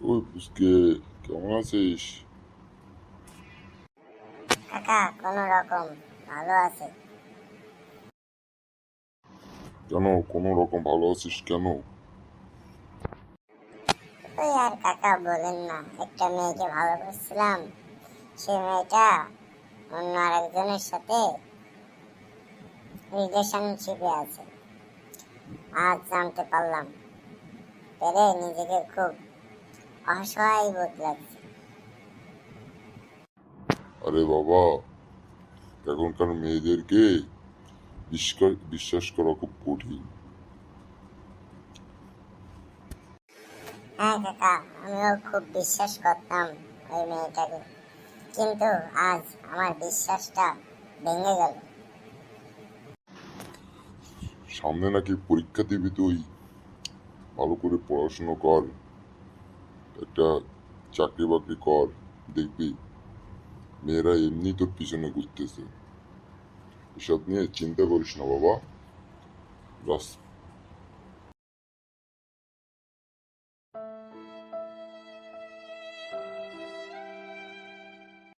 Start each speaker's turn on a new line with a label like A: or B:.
A: ওই পুচকে, কেমন আছিস?
B: কাকা কোনো রকম ভালো আছে।
A: কেন কোনো রকম ভালো আছিস কেন?
B: ওই আর কাকা বলেন না, একটা মেয়েকে ভালোবাসছিলাম, সে মেয়েটা অন্য আরেকজনের সাথে রিলেশনশিপে আছে। আজ জানতে পারলাম, পেরে নিজেকে খুব অসহায় বোধ লাগছে।
A: আরে বাবা, এখনকার মেয়েদেরকে বিশ্বাস করা খুব কঠিন।
B: হ্যাঁ কাকা, আমিও খুব বিশ্বাস করতাম ওই মেয়েটাকে, কিন্তু আজ আমার বিশ্বাসটা ভেঙে গেল।
A: সামনে নাকি পরীক্ষা দিবি তুই? ভালো করে পড়াশুনো কর, একটা চাকরি বাকরি কর, দেখবি মেয়েরা এমনি তোর পিছনে ঘুরতেছে। এসব নিয়ে চিন্তা করিস না বাবা, বাস